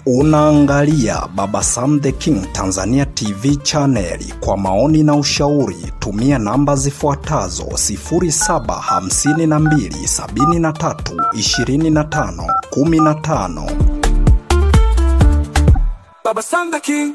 Unaangalia Baba Sam the King Tanzania TV channel. Kwa maoni na ushauri tumia namba zifuatazo 0752732515. Baba Sam the King.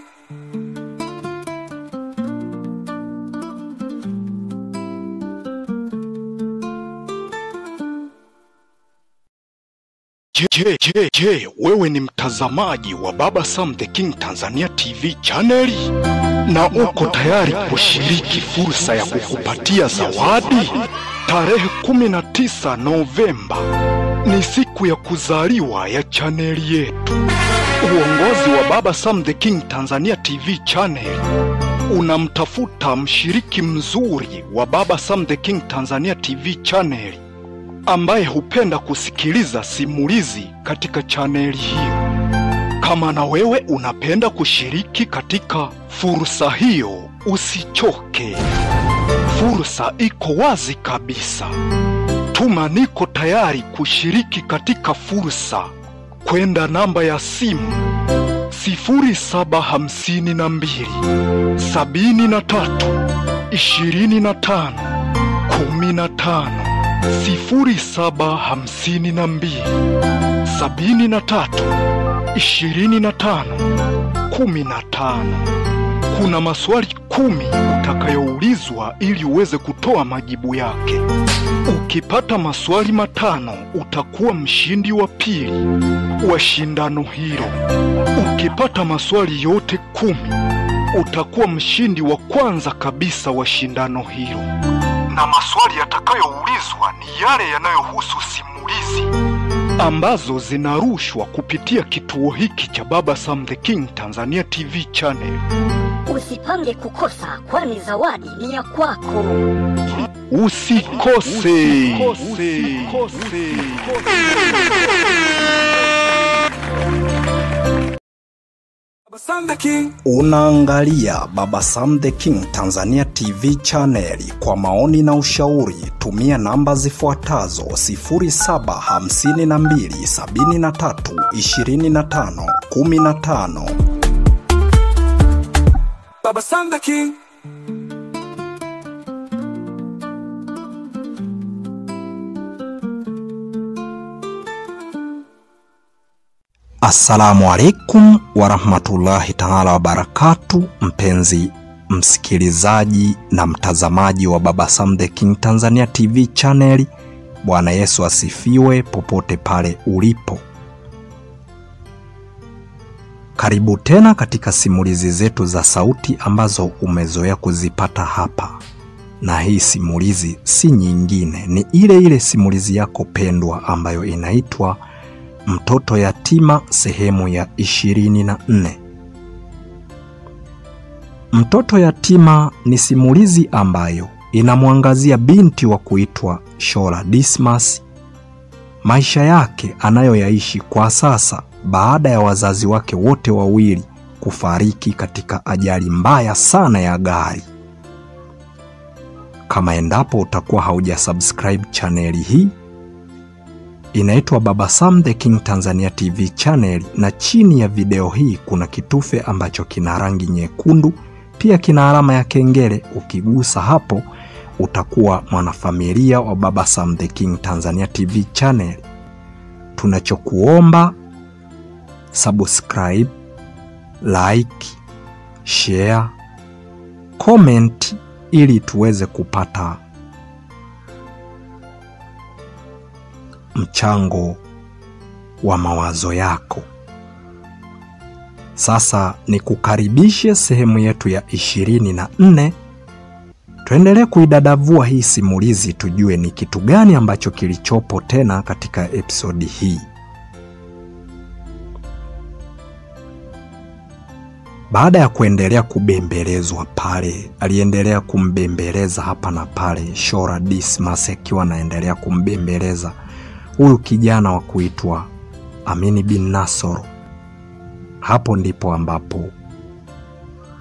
Je, wewe ni mtazamaji wa Baba Sam the King Tanzania TV channel na uko tayari kushiriki fursa ya kukupatia zawadi? Tarehe 19 Novemba ni siku ya kuzaliwa ya channel yetu. Uongozi wa Baba Sam the King Tanzania TV channel unamtafuta mshiriki mzuri wa Baba Sam the King Tanzania TV channel ambaye hupenda kusikiliza simulizi katika chaneli hiyo. Kama na wewe unapenda kushiriki katika fursa hiyo, usichoke. Fursa iko wazi kabisa. Tuma niko tayari kushiriki katika fursa kwenda namba ya simu 0752 73 25 15 0752 73 25 15. Kuna maswali 10 utakayoulizwa ili uweze kutoa majibu yake. Ukipata maswali 5 utakuwa mshindi wa pili wa shindano hilo. Ukipata maswali yote 10 utakuwa mshindi wa kwanza kabisa wa shindano hilo. Na maswali yatakayoulizwa ni yale yanayohusu simulizi ambazo zinarushwa kupitia kituo hiki cha Baba Sam the King Tanzania TV channel. Usipange kukosa, kwani zawadi ni ya kwako. Usikose. Unaangalia Baba Sam the King Tanzania TV channel. Kwa maoni na ushauri tumia namba zifuatazo 0752 73 25 15. Baba Sam the King. Assalamu alaikum warahmatullahi ta'ala wabarakatuh. Mpenzi msikilizaji na mtazamaji wa Baba Sam the King Tanzania TV channel, Bwana Yesu asifiwe popote pale ulipo. Karibu tena katika simulizi zetu za sauti ambazo umezoea kuzipata hapa. Na hii simulizi si nyingine, ni ile simulizi yako pendwa ambayo inaitwa Mtoto Yatima sehemu ya 24. Mtoto Yatima ni simulizi ambayo inamwangazia binti wa kuitwa Shola Dismas, maisha yake anayoyaishi kwa sasa baada ya wazazi wake wote wawili kufariki katika ajali mbaya sana ya gari. Kama endapo utakuwa haujasubscribe chaneli hii, inaitwa Baba Sam the King Tanzania TV channel, na chini ya video hii kuna kitufe ambacho kina rangi nyekundu, pia kina alama ya kengele. Ukigusa hapo utakuwa mwanafamilia wa Baba Sam the King Tanzania TV channel. Tunachokuomba subscribe, like, share, comment ili tuweze kupata mchango wa mawazo yako. Sasa ni kukaribishe sehemu yetu ya 24. Tuendelee kuidadavua hii simulizi tujue ni kitu gani ambacho kilichopo tena katika episodi hii. Baada ya kuendelea kubembelezwa pale, aliendelea kumbembeleza hapa na pale Shola Dismas, akiwa anaendelea kumbembeleza huyu kijana wa kuitwa Amini bin Nasoro. Hapo ndipo ambapo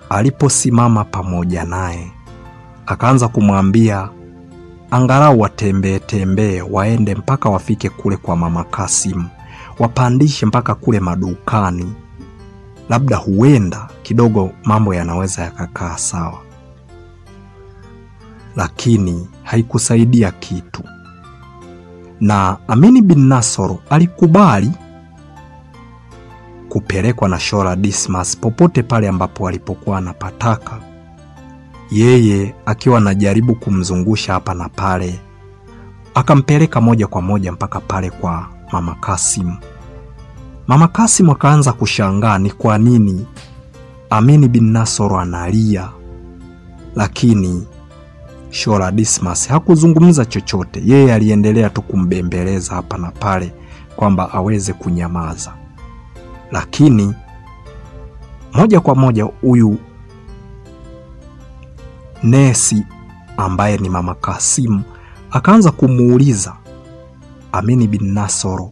aliposimama pamoja naye, akaanza kumwambia angalau watembee waende mpaka wafike kule kwa Mama Kasim, wapandishe mpaka kule madukani, labda huenda kidogo mambo yanaweza yakakaa sawa. Lakini haikusaidia kitu, na Amini bin Nasoro alikubali kupelekwa na Shola Dismas popote pale ambapo alipokuwa anapataka, yeye akiwa anajaribu kumzungusha hapa na pale. Akampeleka moja kwa moja mpaka pale kwa Mama Kasim. Mama Kasim akaanza kushangaa ni kwa nini Amini bin Nasoro analia, lakini Shola Dismas hakuzungumza chochote. Yeye aliendelea tu kumbembeleza hapa na pale kwamba aweze kunyamaza. Lakini moja kwa moja huyu nesi ambaye ni Mama Kasim akaanza kumuuliza Amini bin Nasoro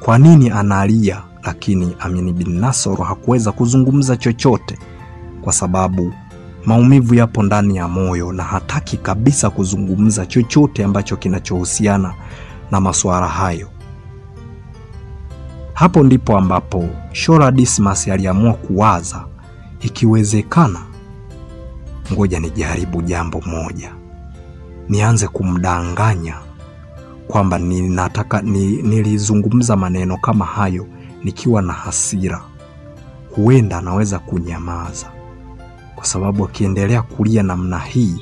kwa nini analia, lakini Amini bin Nasoro hakuweza kuzungumza chochote kwa sababu maumivu yapo ndani ya moyo na hataki kabisa kuzungumza chochote ambacho kinachohusiana na masuala hayo. Hapo ndipo ambapo Shola Dismas aliamua kuwaza, ikiwezekana ngoja nijaribu jambo moja. Nianze kumdanganya kwamba nilizungumza maneno kama hayo nikiwa na hasira. Huenda anaweza kunyamaza, kwa sababu akiendelea kulia namna hii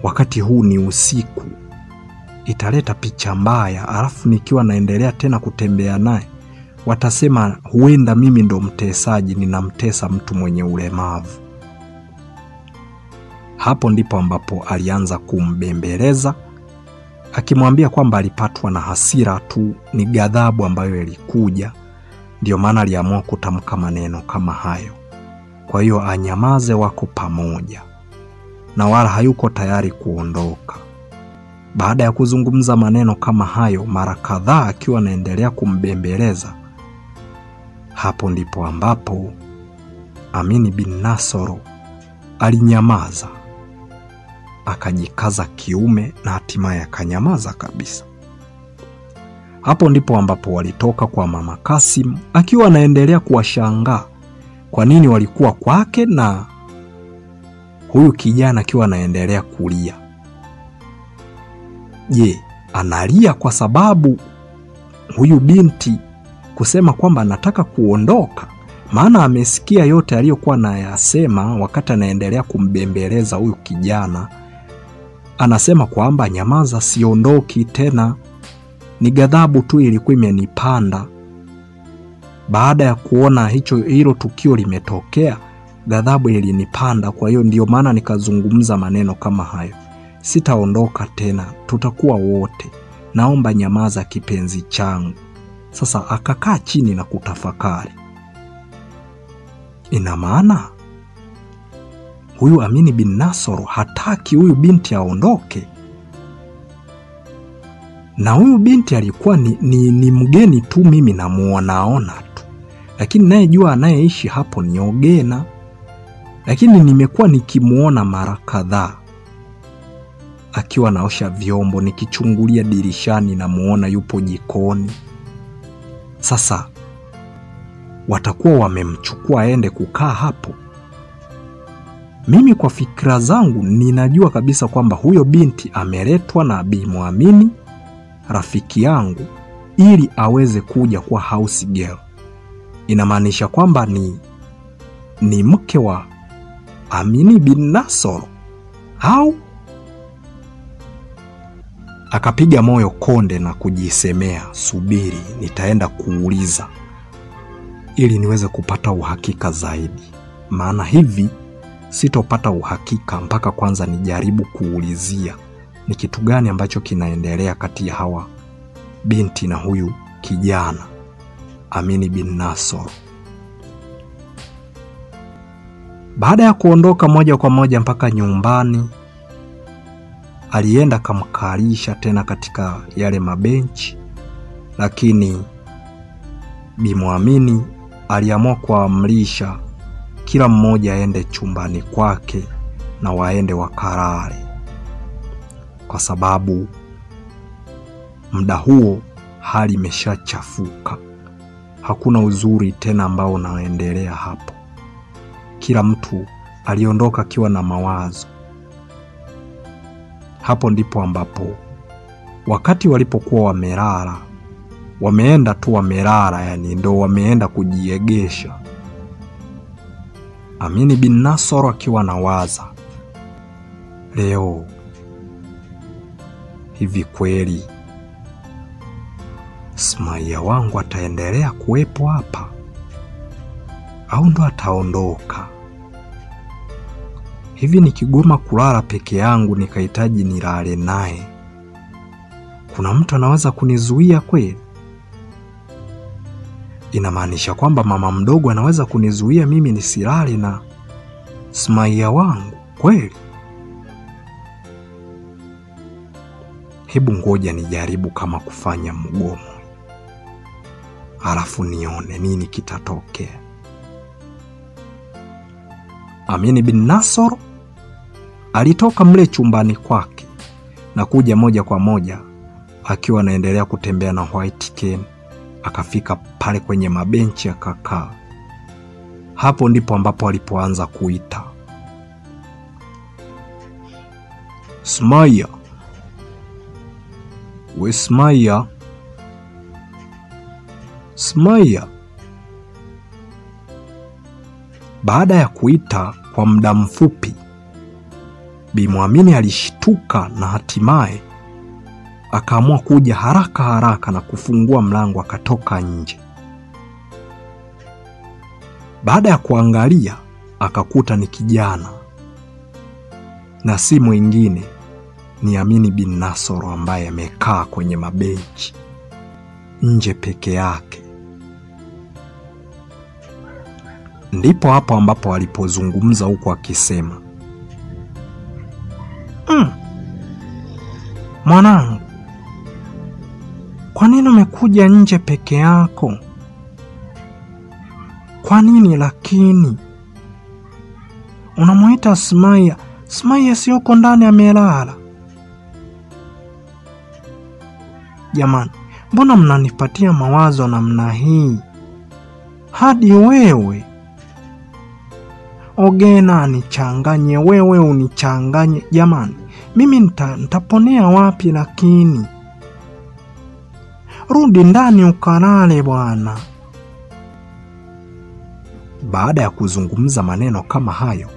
wakati huu ni usiku italeta picha mbaya. Alafu nikiwa naendelea tena kutembea naye watasema huenda mimi ndo mtesaji, ninamtesa mtu mwenye ulemavu. Hapo ndipo ambapo alianza kumbembeleza akimwambia kwamba alipatwa na hasira tu, ni ghadhabu ambayo ilikuja, ndio maana aliamua kutamka maneno kama hayo. Kwa hiyo anyamaze, wako pamoja, na wala hayuko tayari kuondoka. Baada ya kuzungumza maneno kama hayo mara kadhaa akiwa anaendelea kumbembeleza, hapo ndipo ambapo Amini bin Nasoro alinyamaza, akajikaza kiume na hatimaye akanyamaza kabisa. Hapo ndipo ambapo walitoka kwa Mama Kasim akiwa anaendelea kuwashangaa kwa nini walikuwa kwake na huyu kijana akiwa anaendelea kulia. Je, analia kwa sababu huyu binti kusema kwamba anataka kuondoka? Maana amesikia yote aliyokuwa anayasema wakati anaendelea kumbembeleza huyu kijana. Anasema kwamba nyamaza, siondoki tena, ni ghadhabu tu ilikuwa imenipanda. Baada ya kuona hilo tukio limetokea, ghadhabu ilinipanda, kwa hiyo ndio maana nikazungumza maneno kama hayo. Sitaondoka tena, tutakuwa wote. Naomba nyamaza kipenzi changu. Sasa akakaa chini na kutafakari. Ina maana huyu Amini bin Nasoro hataki huyu binti aondoke. Na huyu binti alikuwa ni mgeni tu, mimi namuonaona tu. Lakini naye jua anayeishi hapo ni Ogena. Lakini nimekuwa nikimuona mara kadhaa akiwa naosha vyombo, nikichungulia dirishani na muona yupo jikoni. Sasa watakuwa wamemchukua aende kukaa hapo. Mimi kwa fikra zangu ninajua kabisa kwamba huyo binti ameletwa na Bi Muamini, rafiki yangu, ili aweze kuja kwa house girl. Inamaanisha kwamba ni mke wa Amini bin Nasoro au? Akapiga moyo konde na kujisemea, subiri nitaenda kuuliza ili niweze kupata uhakika zaidi. Maana hivi sitopata uhakika mpaka kwanza nijaribu kuulizia ni kitu gani ambacho kinaendelea kati ya hawa binti na huyu kijana Amini bin Nasoro. Baada ya kuondoka moja kwa moja mpaka nyumbani, alienda kamkalisha tena katika yale mabenchi, lakini Bi Muamini aliamua kuamrisha kila mmoja aende chumbani kwake na waende wakalale, kwa sababu muda huo hali imeshachafuka. Hakuna uzuri tena ambao unaendelea hapo. Kila mtu aliondoka akiwa na mawazo. Hapo ndipo ambapo wakati walipokuwa wamelala, wameenda tu wamelala, yani ndo wameenda kujiegesha, Amini bin Nasoro akiwa nawaza, leo hivi kweli Sumaiya wangu ataendelea kuwepo hapa au ndo ataondoka? Hivi nikigoma kulala peke yangu nikahitaji nilale naye, kuna mtu anaweza kunizuia kweli? Inamaanisha kwamba mama mdogo anaweza kunizuia mimi nisilale na Sumaiya wangu kweli? Hebu ngoja nijaribu kama kufanya mgomo, halafu nione nini kitatokea. Amini bin Nasoro alitoka mle chumbani kwake na kuja moja kwa moja akiwa anaendelea kutembea na White Ken. Akafika pale kwenye mabenchi akakaa. Hapo ndipo ambapo alipoanza kuita, Sumaiya, we Sumaiya, Sumaiya. Baada ya kuita kwa muda mfupi, Bi Muamini alishtuka na hatimaye akaamua kuja haraka haraka na kufungua mlango akatoka nje. Baada ya kuangalia akakuta ni kijana na si mwingine, ni Amini bin Nasoro ambaye amekaa kwenye mabenchi nje peke yake. Ndipo hapo ambapo alipozungumza huko akisema, mwanangu, kwa nini umekuja nje peke yako? Kwa nini lakini? Unamuita Sumaiya. Sumaiya si yuko ndani amelala? Jamani, mbona mnanipatia mawazo namna hii? Hadi wewe Ogena anichanganye, wewe unichanganye. Jamani, mimi nitaponea wapi lakini? Rudi ndani ukalale bwana. Baada ya kuzungumza maneno kama hayo,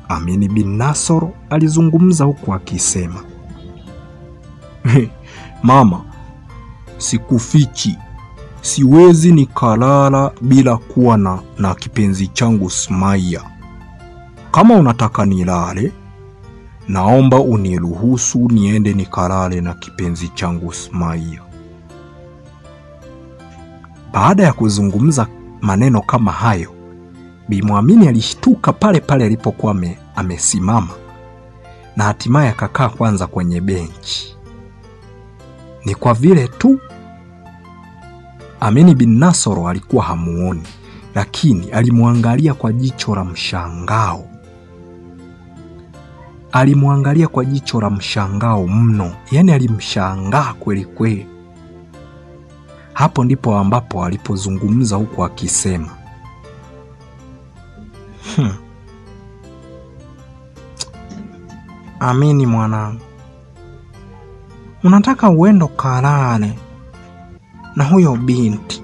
Amini bin Nasoro alizungumza huku akisema, mama, sikufichi, siwezi nikalala bila kuwa na kipenzi changu Sumaiya. Kama unataka nilale, naomba uniruhusu niende nikalale na kipenzi changu Sumaiya. Baada ya kuzungumza maneno kama hayo, Bi Muamini alishtuka pale pale alipokuwa amesimama na hatimaye akakaa kwanza kwenye benchi. Ni kwa vile tu Amini bin Nasoro alikuwa hamuoni, lakini alimwangalia kwa jicho la mshangao. Alimwangalia kwa jicho la mshangao mno, yani alimshangaa kweli kweli. Hapo ndipo ambapo alipozungumza huku akisema, Amini mwanangu, unataka uende kalale na huyo binti.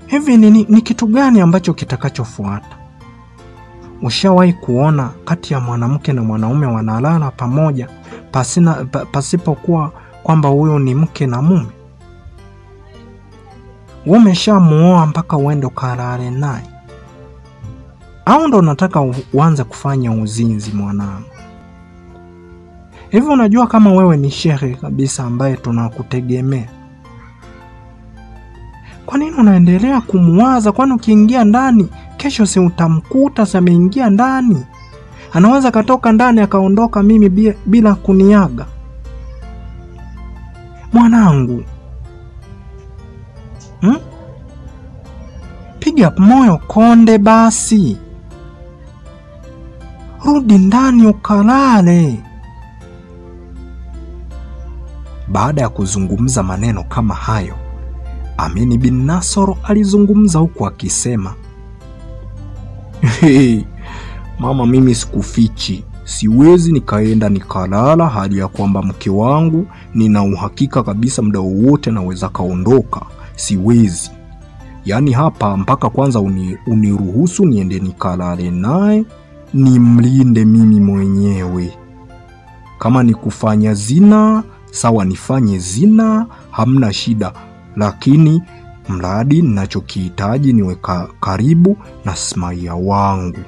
Hivi ni kitu gani ambacho kitakachofuata? Ushawahi kuona kati ya mwanamke na mwanaume wanalala pamoja pasipokuwa kwamba huyo ni mke na mume? Umeshamuoa mpaka uende kalale naye? Au ndo unataka uanze kufanya uzinzi mwanangu? Hivi unajua kama wewe ni shehe kabisa ambaye tunakutegemea? Kwa nini unaendelea kumuwaza? Kwani ukiingia ndani kesho si utamkuta ameingia ndani? Anaweza katoka ndani akaondoka mimi bila kuniaga. Mwanangu, piga moyo konde basi. Rudi ndani ukalale. Baada ya kuzungumza maneno kama hayo, Amini bin Nasoro alizungumza huku akisema, mama, mimi sikufichi, siwezi nikaenda nikalala hali ya kwamba mke wangu nina uhakika kabisa muda wowote naweza kaondoka. Siwezi. Yaani hapa mpaka kwanza uniruhusu niende nikalale naye, nimlinde mimi mwenyewe. Kama ni kufanya zina, sawa nifanye zina, hamna shida. Lakini mradi ninachokihitaji niwe karibu na Sumaiya wangu.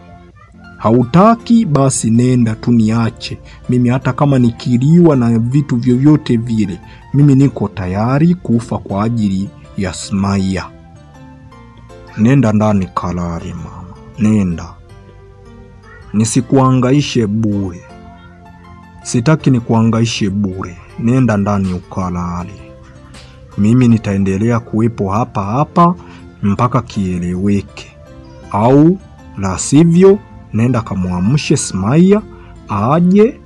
Hautaki basi nenda tu niache. Mimi hata kama nikiliwa na vitu vyovyote vile, mimi niko tayari kufa kwa ajili ya Sumaiya. Nenda ndani kalale mama, nenda. Nisikuhangaishe bure. Sitaki nikuhangaishe bure. Nenda ndani ukalale. Mimi nitaendelea kuwepo hapa mpaka kieleweke. Au la sivyo nenda kamuamshe Sumaiya aje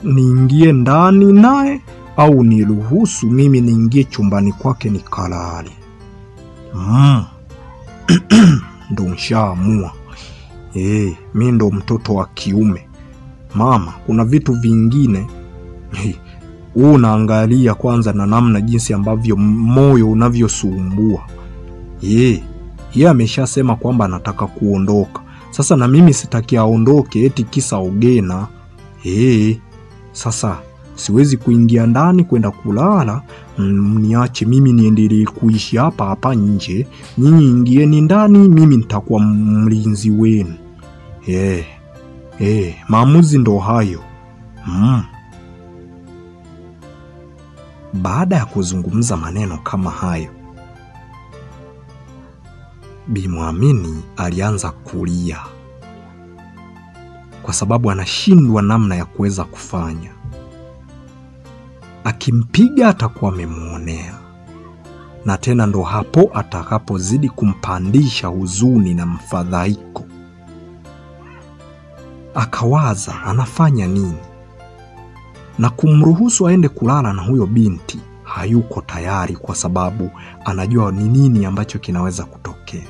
niingie ndani naye, au niruhusu mimi niingie chumbani kwake nikalale. Ndo nshaamua. Mimi ndo mtoto wa kiume. Mama, kuna vitu vingine unaangalia kwanza na namna jinsi ambavyo moyo unavyosumbua. Yeye ameshasema kwamba anataka kuondoka. Sasa na mimi sitaki aondoke eti kisa Ogena. Sasa siwezi kuingia ndani kwenda kulala, mniache mimi niendelee kuishi hapa nje. Nyinyi ingieni ndani, mimi nitakuwa mlinzi wenu. Maamuzi ndo hayo. Baada ya kuzungumza maneno kama hayo, Bi Muamini alianza kulia kwa sababu anashindwa namna ya kuweza kufanya. Akimpiga atakuwa amemuonea, na tena ndo hapo atakapozidi kumpandisha huzuni na mfadhaiko. Akawaza anafanya nini, na kumruhusu aende kulala na huyo binti hayuko tayari, kwa sababu anajua ni nini ambacho kinaweza kutokea.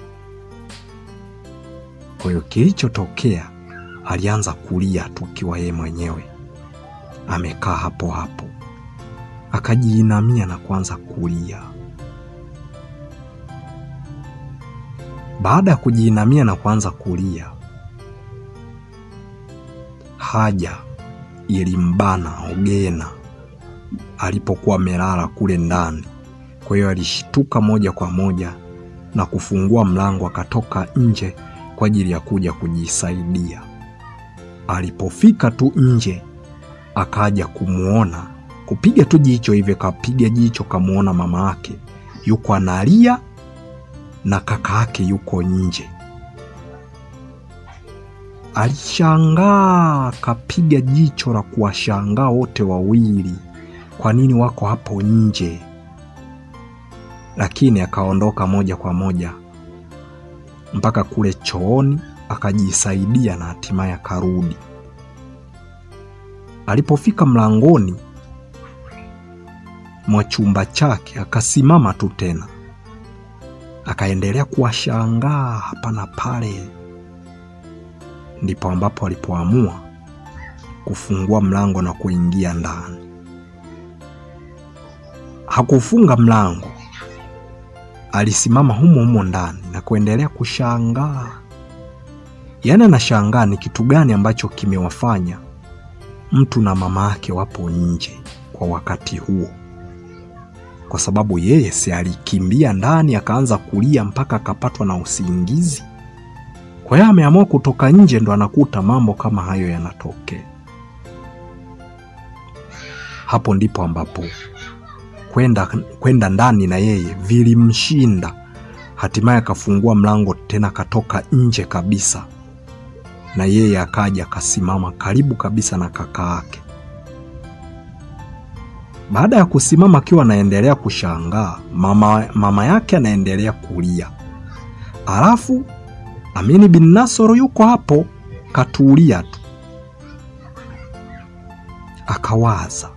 Kwa hiyo kilichotokea, alianza kulia tukiwa yeye mwenyewe amekaa hapo. Akajiinamia na kuanza kulia. Baada ya kujiinamia na kuanza kulia, haja ilimbana Ogena alipokuwa amelala kule ndani. Kwa hiyo alishtuka moja kwa moja na kufungua mlango, akatoka nje kwa ajili ya kuja kujisaidia. Alipofika tu nje, akaja kumuona, kupiga tu jicho hivi, kapiga jicho kamuona mama yake yuko analia na kaka yake yuko nje. Alishangaa, kapiga jicho la kuwashangaa wote wawili, kwa nini wako hapo nje. Lakini akaondoka moja kwa moja mpaka kule chooni, akajisaidia na hatimaye akarudi. Alipofika mlangoni mwa chumba chake, akasimama tu tena, akaendelea kuwashangaa hapa na pale. Ndipo ambapo alipoamua kufungua mlango na kuingia ndani. Hakufunga mlango, alisimama humo ndani na kuendelea kushangaa. Yaani anashangaa ni kitu gani ambacho kimewafanya mtu na mama yake wapo nje kwa wakati huo. Kwa sababu yeye si alikimbia ndani akaanza kulia mpaka akapatwa na usingizi. Kwa hiyo ameamua kutoka nje, ndo anakuta mambo kama hayo yanatokea. Hapo ndipo ambapo kwenda ndani na yeye vilimshinda. Hatimaye akafungua mlango tena, katoka nje kabisa, na yeye akaja akasimama karibu kabisa na kaka yake. Baada ya kusimama akiwa anaendelea kushangaa, mama yake anaendelea kulia. Alafu Amini bin Nasoro yuko hapo katulia tu. Akawaza,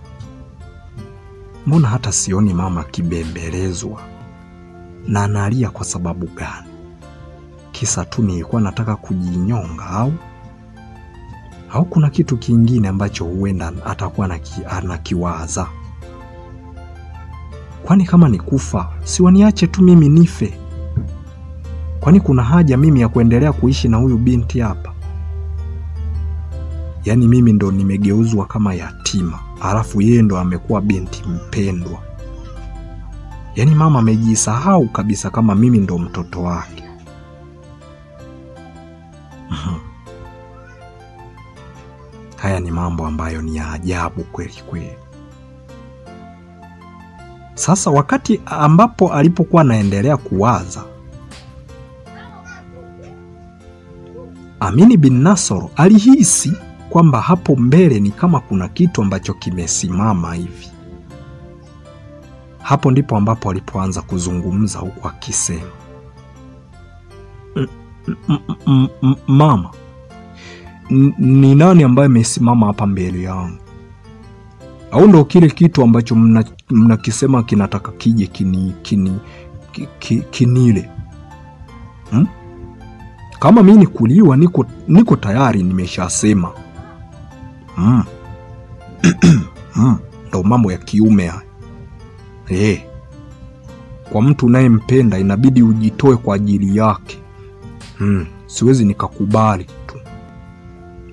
mbona hata sioni mama kibembelezwa? Na analia kwa sababu gani? Kisa tu nilikuwa nataka kujinyonga au kuna kitu kingine ambacho huenda atakuwa anakiwaza? Kwani kama ni kufa, si waniache tu mimi nife? Kwani kuna haja mimi ya kuendelea kuishi na huyu binti hapa? Yaani mimi ndo nimegeuzwa kama yatima, alafu yeye ndo amekuwa binti mpendwa. Yaani mama amejisahau kabisa kama mimi ndo mtoto wake. Haya ni mambo ambayo ni ya ajabu kweli kweli. Sasa wakati ambapo alipokuwa anaendelea kuwaza, Amini bin Nasoro alihisi kwamba hapo mbele ni kama kuna kitu ambacho kimesimama hivi. Hapo ndipo ambapo alipoanza kuzungumza huku akisema, mama, ni nani ambaye amesimama hapa mbele yangu? Au ndo kile kitu ambacho mnakisema kinataka kije kinile? Kama mimi nikuliwa niko tayari, nimeshasema. Ndo mambo ya kiume haya. Kwa mtu unayempenda inabidi ujitoe kwa ajili yake. Siwezi nikakubali tu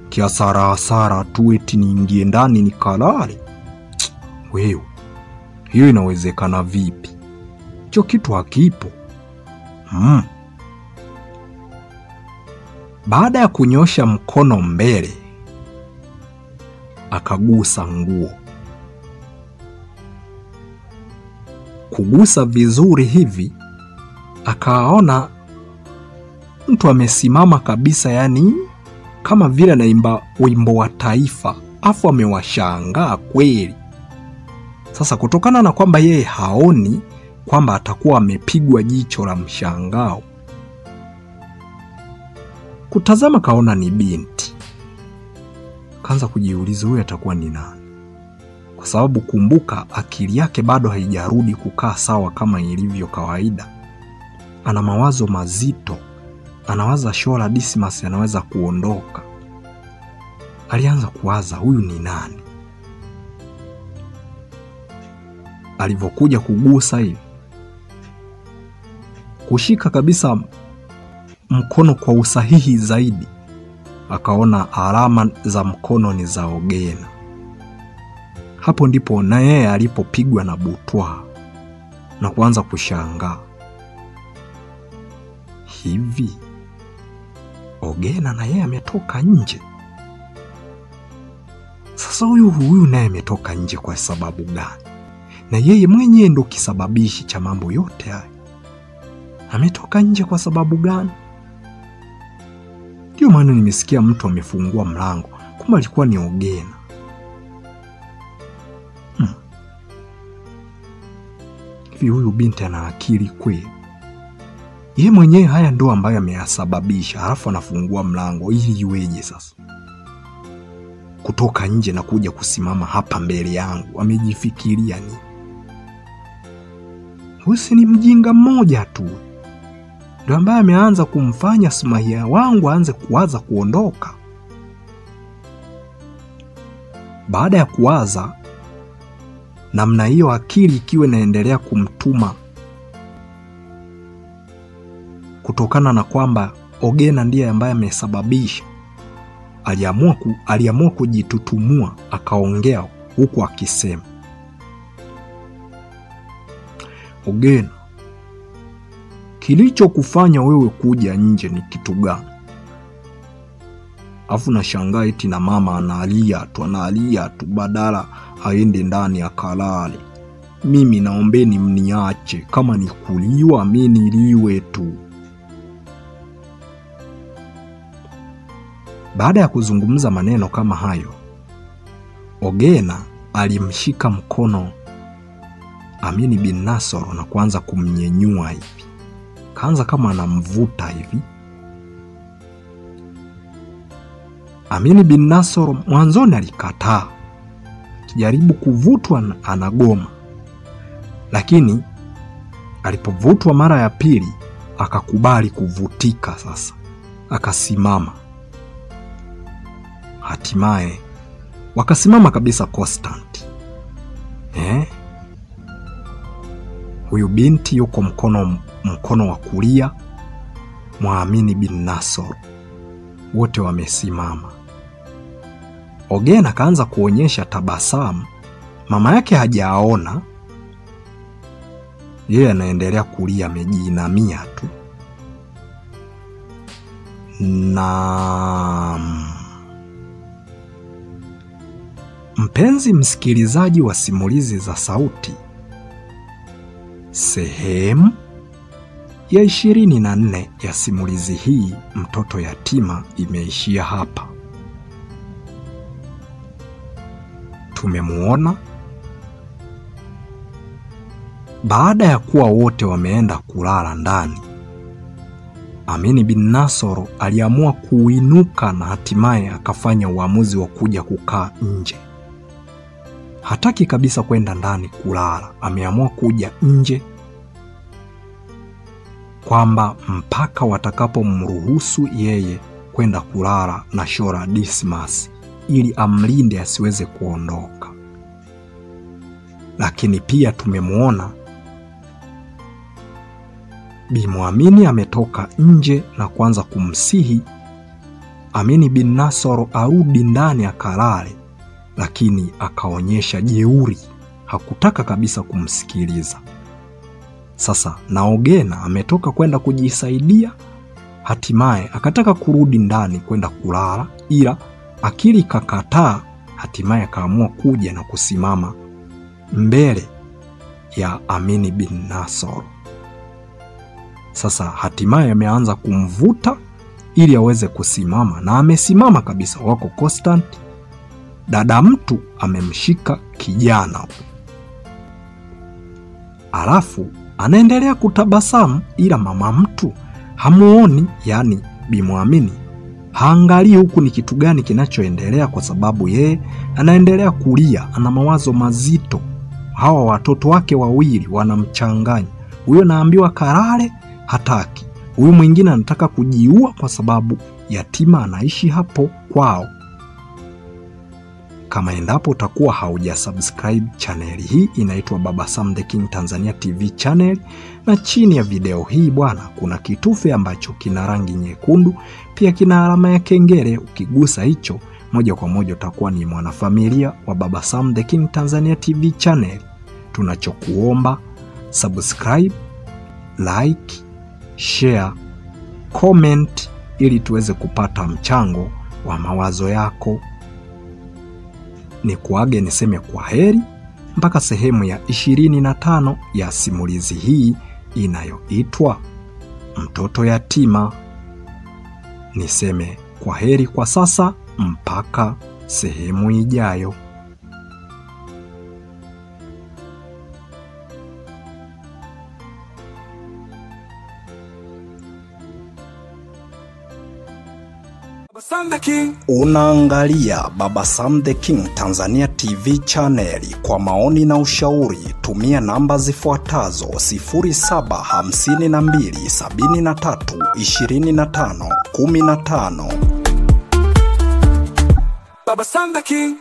kiasara tu eti niingie ndani nikalale. Wewe, hiyo inawezekana vipi? Hicho kitu hakipo. Baada ya kunyosha mkono mbele, akagusa nguo. Kugusa vizuri hivi, akaona mtu amesimama kabisa, yani kama vile anaimba wimbo wa taifa, afu amewashangaa kweli. Sasa kutokana na kwamba yeye haoni kwamba atakuwa amepigwa jicho la mshangao, kutazama kaona ni binti. Kaanza kujiuliza huyu atakuwa ni nani? Kwa sababu kumbuka, akili yake bado haijarudi kukaa sawa kama ilivyo kawaida. Ana mawazo mazito, anawaza Shola Dismas anaweza kuondoka. Alianza kuwaza huyu ni nani? Alivyokuja kugusa hivi, kushika kabisa mkono kwa usahihi zaidi, akaona alama za mkono ni za Ogena. Hapo ndipo na yeye alipopigwa na butwa na kuanza kushangaa, hivi Ogena na yeye ametoka nje? Sasa huyu naye ametoka nje kwa sababu gani? Na yeye mwenyewe ndo kisababishi cha mambo yote haya. Ametoka nje kwa sababu gani? Ndio maana nimesikia mtu amefungua mlango, kumbe alikuwa ni Ogena. Hivi huyu binti ana akili kweli? Yeye mwenyewe haya ndo ambayo ameyasababisha, halafu anafungua mlango ili iweje sasa? Kutoka nje na kuja kusimama hapa mbele yangu, amejifikiria ni? Huyu ni mjinga mmoja tu ndio ambaye ameanza kumfanya Sumaiya wangu aanze kuwaza kuondoka. Baada ya kuwaza namna hiyo, akili ikiwa inaendelea kumtuma, kutokana na kwamba Ogena ndiye ambaye amesababisha, aliamua kujitutumua, akaongea huku akisema, Ogena, kilicho kufanya wewe kuja nje ni kitu gani? Afu na shangaa eti na mama analia tu badala aende ndani akalale. Mimi naombeni mniache, kama ni kuliwa mimi niliwe tu. Baada ya kuzungumza maneno kama hayo, Ogena alimshika mkono Amini bin Nasoro na kuanza kumnyenyua hivi. Kaanza kama anamvuta hivi. Amini bin Nasoro mwanzoni alikataa, kijaribu kuvutwa anagoma. Lakini alipovutwa mara ya pili akakubali kuvutika sasa. Akasimama. Hatimaye wakasimama kabisa Constant. Huyu binti yuko mkono wa kulia mwa Amini bin Nasor. Wote wamesimama. Ogena kaanza kuonyesha tabasamu. Mama yake hajaona. Yeye anaendelea kulia, amejiinamia tu. Na mpenzi msikilizaji wa simulizi za sauti, sehemu ya 24 ya simulizi hii Mtoto Yatima imeishia hapa. Tumemuona baada ya kuwa wote wameenda kulala ndani, Amini bin Nasor aliamua kuinuka na hatimaye akafanya uamuzi wa kuja kukaa nje. Hataki kabisa kwenda ndani kulala, ameamua kuja nje kwamba mpaka watakapomruhusu yeye kwenda kulala na Shora Dismas ili amlinde asiweze kuondoka. Lakini pia tumemuona Bi Muamini ametoka nje na kuanza kumsihi Amini bin Nasor arudi ndani akalale, lakini akaonyesha jeuri, hakutaka kabisa kumsikiliza. Sasa na Ogena ametoka kwenda kujisaidia, hatimaye akataka kurudi ndani kwenda kulala, ila akili kakataa. Hatimaye akaamua kuja na kusimama mbele ya Amini bin Nasor. Sasa hatimaye ameanza kumvuta ili aweze kusimama, na amesimama kabisa. Wako Constant, dada mtu amemshika kijana, alafu anaendelea kutabasamu, ila mama mtu hamuoni. Yani Bi Muamini haangalii huku ni kitu gani kinachoendelea, kwa sababu yeye anaendelea kulia, ana mawazo mazito. Hawa watoto wake wawili wanamchanganya. Huyo naambiwa kalale, hataki. Huyu mwingine anataka kujiua kwa sababu yatima anaishi hapo kwao. Kama endapo utakuwa haujasubscribe channel hii, inaitwa Baba Sam the King Tanzania TV channel, na chini ya video hii bwana kuna kitufe ambacho kina rangi nyekundu, pia kina alama ya kengele. Ukigusa hicho moja kwa moja utakuwa ni mwanafamilia wa Baba Sam the King Tanzania TV channel. Tunachokuomba subscribe, like, share, comment ili tuweze kupata mchango wa mawazo yako. Ni kuage niseme kwa heri mpaka sehemu ya 25 ya simulizi hii inayoitwa Mtoto Yatima. Niseme kwa heri kwa sasa mpaka sehemu ijayo. Unaangalia Baba Sam the King Tanzania TV channel. Kwa maoni na ushauri tumia namba zifuatazo: 0752732515. Baba Sam the King.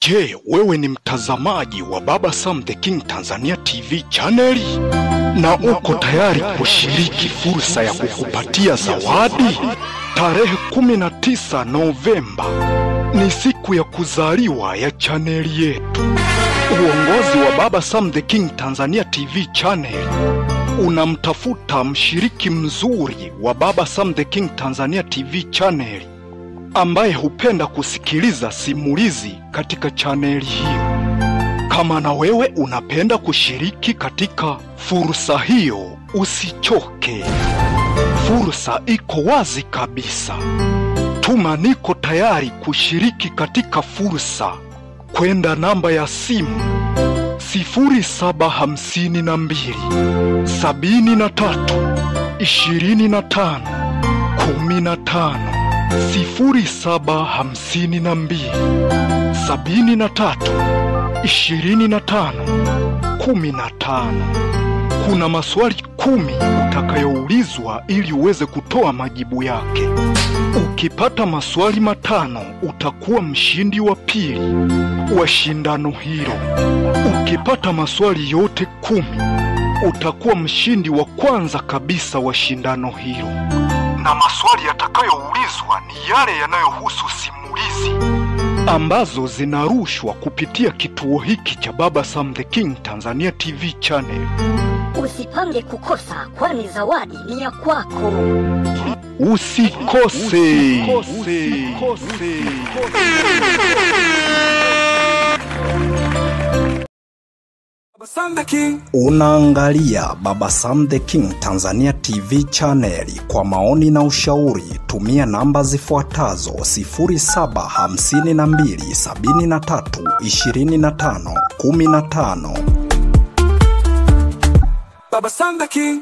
Je, wewe ni mtazamaji wa Baba Sam the King Tanzania TV channel na uko tayari kushiriki fursa ya kukupatia zawadi? Tarehe 19 Novemba ni siku ya kuzaliwa ya chaneli yetu. Uongozi wa Baba Sam the King Tanzania TV channel unamtafuta mshiriki mzuri wa Baba Sam the King Tanzania TV channel ambaye hupenda kusikiliza simulizi katika chaneli hiyo. Kama na wewe unapenda kushiriki katika fursa hiyo, usichoke. Fursa iko wazi kabisa. Tuma niko tayari kushiriki katika fursa kwenda namba ya simu 0752 73 25 15 0752 73 25 15. Kuna maswali 10 utakayoulizwa ili uweze kutoa majibu yake. Ukipata maswali 5 utakuwa mshindi wa pili wa shindano hilo. Ukipata maswali yote 10 utakuwa mshindi wa kwanza kabisa wa shindano hilo. Na maswali yatakayoulizwa ni yale yanayohusu simulizi ambazo zinarushwa kupitia kituo hiki cha Baba Sam the King Tanzania TV channel. Usipange kukosa, kwani zawadi ni ya kwako. Usikose. Unaangalia Baba Sam the King Tanzania TV channel. Kwa maoni na ushauri tumia namba zifuatazo 0752732515. Baba Sam the King.